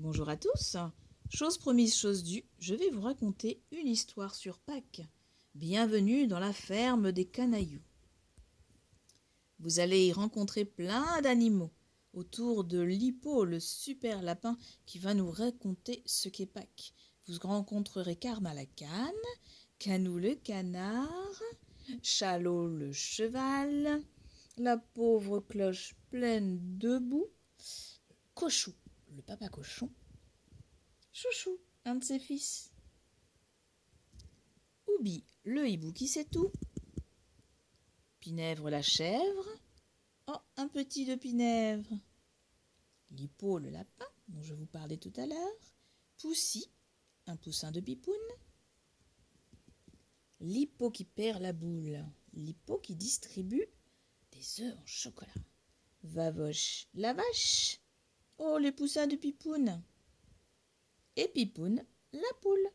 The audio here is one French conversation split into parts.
Bonjour à tous. Chose promise, chose due, je vais vous raconter une histoire sur Pâques. Bienvenue dans la ferme des Canailloux. Vous allez y rencontrer plein d'animaux autour de Lippo, le super lapin qui va nous raconter ce qu'est Pâques. Vous rencontrerez Karma la cane, Canou le canard, Chalot le cheval, la pauvre cloche pleine de boue, Cochou, le papa cochon, Chouchou, un de ses fils, Oubi, le hibou qui sait tout, Pinèvre la chèvre, oh, un petit de Pinèvre, Lippo le lapin, dont je vous parlais tout à l'heure, Poussy, un poussin de Pipoune, Lippo qui perd la boule, Lippo qui distribue des œufs en chocolat, Vavoche la vache, oh, les poussins de Pipoune, et Pipoune la poule.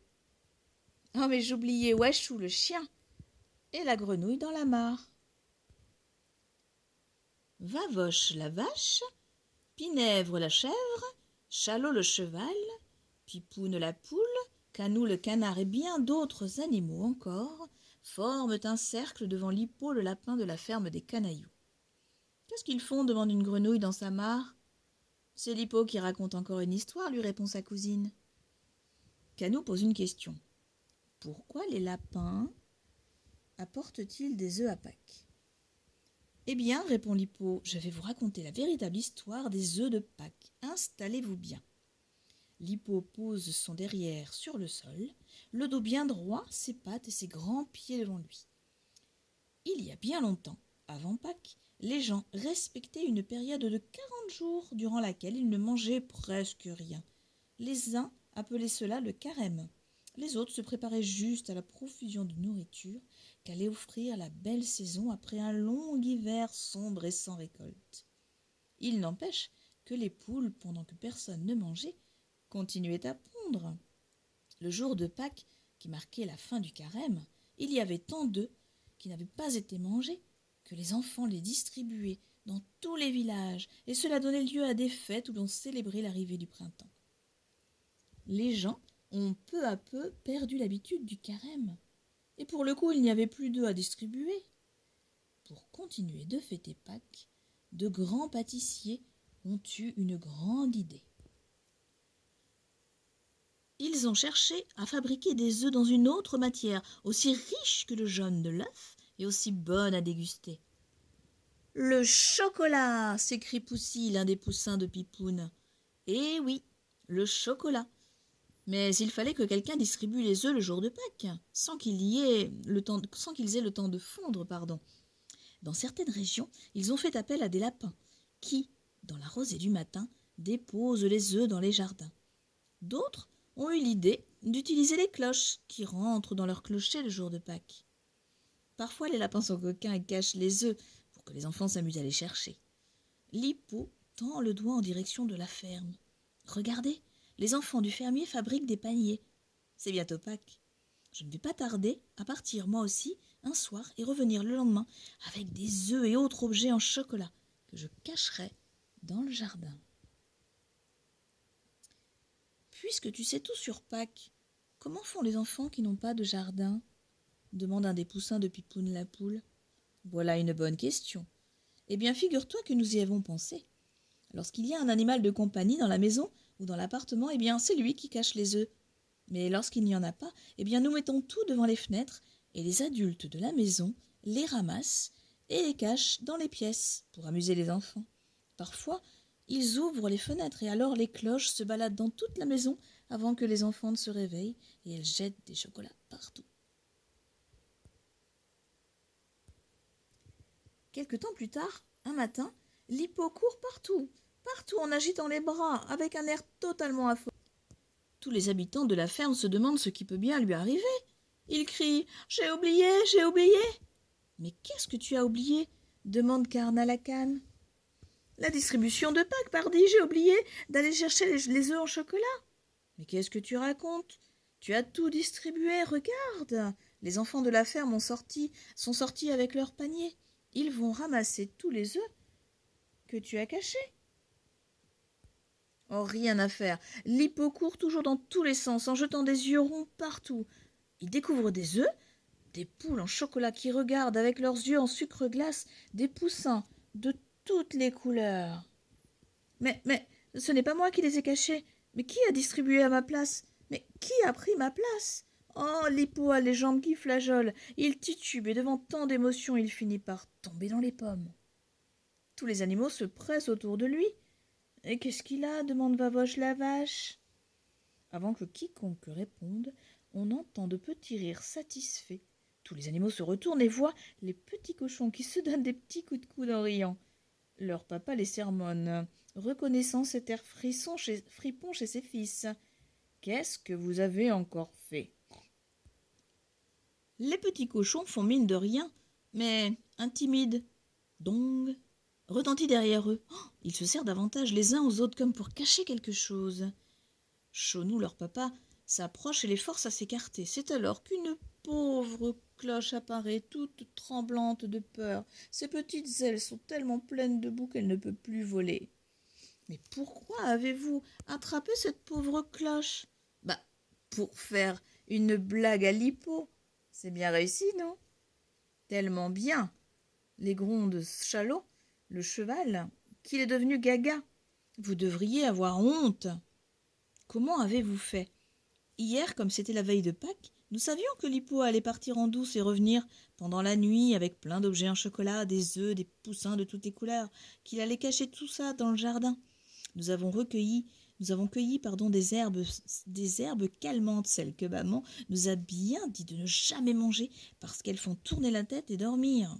Oh, mais j'oubliais Wachou le chien et la grenouille dans la mare. Vavoche la vache, Pinèvre la chèvre, Chalot le cheval, Pipoune la poule, Canou le canard et bien d'autres animaux encore forment un cercle devant Lippo le lapin de la ferme des Canailloux. Qu'est-ce qu'ils font demande une grenouille dans sa mare. C'est Lippo qui raconte encore une histoire, lui répond sa cousine. Canou pose une question. Pourquoi les lapins apportent-ils des œufs à Pâques ? Eh bien, répond Lippo, je vais vous raconter la véritable histoire des œufs de Pâques. Installez-vous bien. Lippo pose son derrière sur le sol, le dos bien droit, ses pattes et ses grands pieds devant lui. Il y a bien longtemps, avant Pâques, les gens respectaient une période de 40 jours durant laquelle ils ne mangeaient presque rien. Les uns appelaient cela le carême. Les autres se préparaient juste à la profusion de nourriture qu'allait offrir la belle saison après un long hiver sombre et sans récolte. Il n'empêche que les poules, pendant que personne ne mangeait, continuaient à pondre. Le jour de Pâques, qui marquait la fin du carême, il y avait tant d'œufs qui n'avaient pas été mangés que les enfants les distribuaient dans tous les villages, et cela donnait lieu à des fêtes où l'on célébrait l'arrivée du printemps. Les gens ont peu à peu perdu l'habitude du carême, et pour le coup il n'y avait plus d'œufs à distribuer. Pour continuer de fêter Pâques, de grands pâtissiers ont eu une grande idée. Ils ont cherché à fabriquer des œufs dans une autre matière, aussi riche que le jaune de l'œuf et aussi bonne à déguster. « Le chocolat !» s'écrie Poussy, l'un des poussins de Pipoune. « Eh oui, le chocolat !» Mais il fallait que quelqu'un distribue les œufs le jour de Pâques, sans qu'ils aient le temps de fondre. Dans certaines régions, ils ont fait appel à des lapins, qui, dans la rosée du matin, déposent les œufs dans les jardins. D'autres ont eu l'idée d'utiliser les cloches, qui rentrent dans leur clocher le jour de Pâques. Parfois, les lapins sont coquins et cachent les œufs pour que les enfants s'amusent à les chercher. Lippo tend le doigt en direction de la ferme. « Regardez, les enfants du fermier fabriquent des paniers. C'est bientôt Pâques. Je ne vais pas tarder à partir moi aussi un soir et revenir le lendemain avec des œufs et autres objets en chocolat que je cacherai dans le jardin. » Puisque tu sais tout sur Pâques, comment font les enfants qui n'ont pas de jardin ? Demande un des poussins de Pipoune la poule. Voilà une bonne question. Eh bien, figure-toi que nous y avons pensé. Lorsqu'il y a un animal de compagnie dans la maison ou dans l'appartement, eh bien, c'est lui qui cache les œufs. Mais lorsqu'il n'y en a pas, eh bien, nous mettons tout devant les fenêtres et les adultes de la maison les ramassent et les cachent dans les pièces pour amuser les enfants. Parfois, ils ouvrent les fenêtres et alors les cloches se baladent dans toute la maison avant que les enfants ne se réveillent et elles jettent des chocolats partout. Quelque temps plus tard, un matin, Lippo court partout en agitant les bras, avec un air totalement affolé. Tous les habitants de la ferme se demandent ce qui peut bien lui arriver. Ils crient « J'ai oublié, j'ai oublié !» « Mais qu'est-ce que tu as oublié ?» demande Karna la cane. « La distribution de Pâques, pardi, j'ai oublié d'aller chercher les œufs en chocolat. »« Mais qu'est-ce que tu racontes ? Tu as tout distribué, regarde ! Les enfants de la ferme sont sortis avec leur panier. Ils vont ramasser tous les œufs que tu as cachés. » Oh, rien à faire. Lippo court toujours dans tous les sens, en jetant des yeux ronds partout. Il découvre des œufs, des poules en chocolat qui regardent avec leurs yeux en sucre glace, des poussins de toutes les couleurs. Mais, ce n'est pas moi qui les ai cachés. Mais qui a distribué à ma place? Mais qui a pris ma place? Oh, Lippo a les jambes qui flageolent. Il titube et devant tant d'émotions, il finit par tomber dans les pommes. Tous les animaux se pressent autour de lui. Et qu'est-ce qu'il a demande Vavoche la vache. Avant que quiconque réponde, on entend de petits rires satisfaits. Tous les animaux se retournent et voient les petits cochons qui se donnent des petits coups de coude en riant. Leur papa les sermonne, reconnaissant cet air fripon chez ses fils. « Qu'est-ce que vous avez encore fait ?» Les petits cochons font mine de rien, mais intimides. Dong retentit derrière eux. Oh, ils se serrent davantage les uns aux autres comme pour cacher quelque chose. Chonou, leur papa, s'approche et les force à s'écarter. C'est alors qu'une pauvre cloche apparaît, toute tremblante de peur. Ses petites ailes sont tellement pleines de boue qu'elle ne peut plus voler. « Mais pourquoi avez-vous attrapé cette pauvre cloche ?»« Bah, pour faire une blague à Lippo. C'est bien réussi, non ?»« Tellement bien, les gronde Chalot, le cheval, qu'il est devenu gaga. Vous devriez avoir honte. » « Comment avez-vous fait ? Hier, comme c'était la veille de Pâques, nous savions que Lippo allait partir en douce et revenir pendant la nuit avec plein d'objets en chocolat, des œufs, des poussins de toutes les couleurs, qu'il allait cacher tout ça dans le jardin. Nous avons cueilli des herbes calmantes, celles que maman nous a bien dit de ne jamais manger parce qu'elles font tourner la tête et dormir.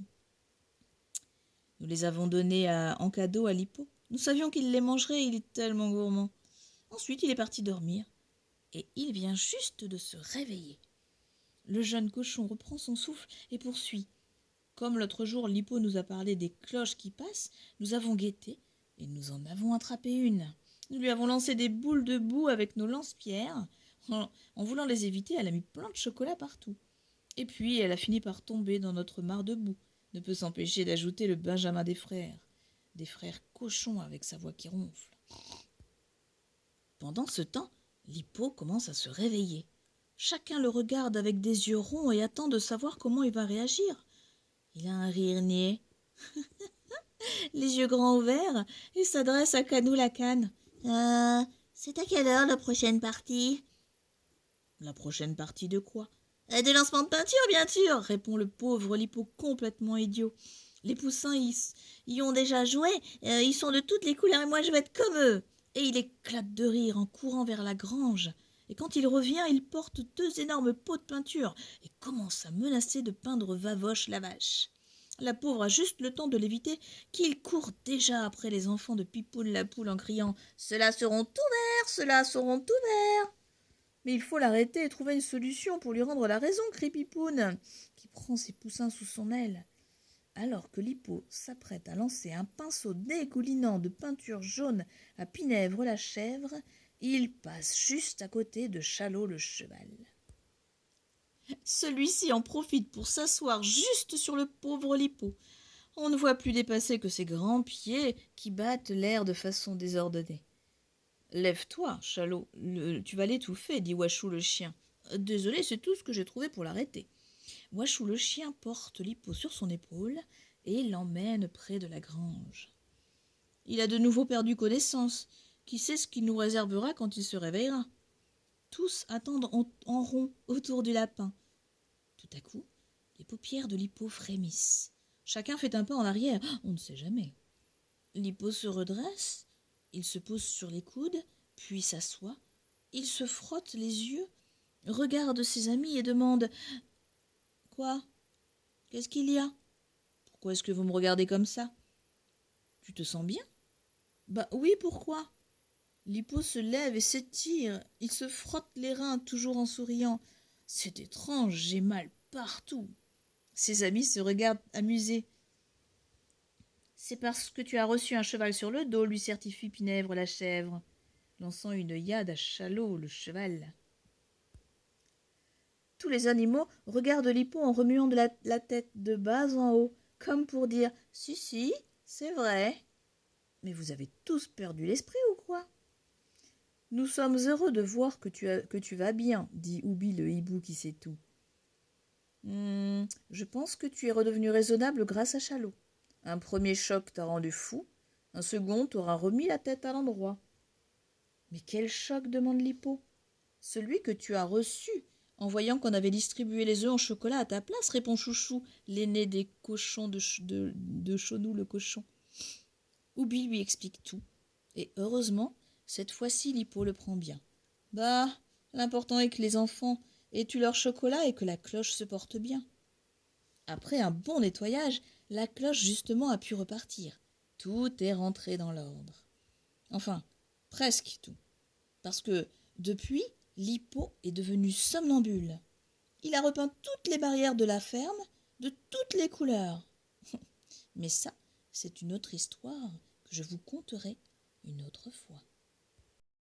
Nous les avons données en cadeau à Lippo. Nous savions qu'il les mangerait, il est tellement gourmand. Ensuite, il est parti dormir, et il vient juste de se réveiller. Le jeune cochon reprend son souffle et poursuit. Comme l'autre jour, Lippo nous a parlé des cloches qui passent, nous avons guetté, et nous en avons attrapé une. Nous lui avons lancé des boules de boue avec nos lance-pierres. En voulant les éviter, elle a mis plein de chocolat partout. Et puis, elle a fini par tomber dans notre mare de boue. Ne peut s'empêcher d'ajouter le Benjamin des frères cochons avec sa voix qui ronfle. Pendant ce temps, Lippo commence à se réveiller. Chacun le regarde avec des yeux ronds et attend de savoir comment il va réagir. Il a un rire niais, les yeux grands ouverts, et s'adresse à Canou la canne. C'est à quelle heure la prochaine partie ? La prochaine partie de quoi ? De lancement de peinture, bien sûr, répond le pauvre Lippo complètement idiot. Les poussins y ont déjà joué, ils sont de toutes les couleurs et moi je vais être comme eux. Et il éclate de rire en courant vers la grange. Et quand il revient, il porte 2 énormes pots de peinture et commence à menacer de peindre Vavoche la vache. La pauvre a juste le temps de l'éviter qu'il court déjà après les enfants de Pipoune la poule en criant « Ceux-là seront tout verts, ceux-là seront tout verts !» Mais il faut l'arrêter et trouver une solution pour lui rendre la raison, crie Pipoune, qui prend ses poussins sous son aile. Alors que Lippo s'apprête à lancer un pinceau dégoulinant de peinture jaune à Pinèvre la chèvre, il passe juste à côté de Chalot le cheval. Celui-ci en profite pour s'asseoir juste sur le pauvre Lippo. On ne voit plus dépasser que ses grands pieds qui battent l'air de façon désordonnée. « Lève-toi, Chalot, tu vas l'étouffer, dit Wachou le chien. Désolé, c'est tout ce que j'ai trouvé pour l'arrêter. Wachou le chien porte Lippo sur son épaule et l'emmène près de la grange. Il a de nouveau perdu connaissance. Qui sait ce qu'il nous réservera quand il se réveillera ? Tous attendent en rond autour du lapin. Tout à coup, les paupières de Lippo frémissent. Chacun fait un pas en arrière. On ne sait jamais. Lippo se redresse. Il se pose sur les coudes, puis s'assoit. Il se frotte les yeux, regarde ses amis et demande « Quoi ? Qu'est-ce qu'il y a ? Pourquoi est-ce que vous me regardez comme ça ? Tu te sens bien ? Bah oui, pourquoi ? Lippo se lève et s'étire. Il se frotte les reins, toujours en souriant. C'est étrange, j'ai mal partout. Ses amis se regardent amusés. C'est parce que tu as reçu un cheval sur le dos, lui certifie Pinèvre la chèvre, lançant une œillade à Chalot le cheval. Tous les animaux regardent Lippo en remuant de la tête de bas en haut, comme pour dire « Si, si, c'est vrai. » Mais vous avez tous perdu l'esprit ou quoi ? Nous sommes heureux de voir que tu vas bien, dit Oubi le hibou qui sait tout. Je pense que tu es redevenu raisonnable grâce à Chalot. Un premier choc t'a rendu fou, un second t'aura remis la tête à l'endroit. Mais quel choc demande Lippo. Celui que tu as reçu en voyant qu'on avait distribué les œufs en chocolat à ta place, répond Chouchou, l'aîné des cochons de Chonou le cochon. Oubi lui explique tout, et heureusement, cette fois-ci Lippo le prend bien. Bah, l'important est que les enfants aient eu leur chocolat et que la cloche se porte bien. Après un bon nettoyage, la cloche justement a pu repartir. Tout est rentré dans l'ordre. Enfin, presque tout. Parce que, depuis, Lippo est devenu somnambule. Il a repeint toutes les barrières de la ferme, de toutes les couleurs. Mais ça, c'est une autre histoire que je vous conterai une autre fois.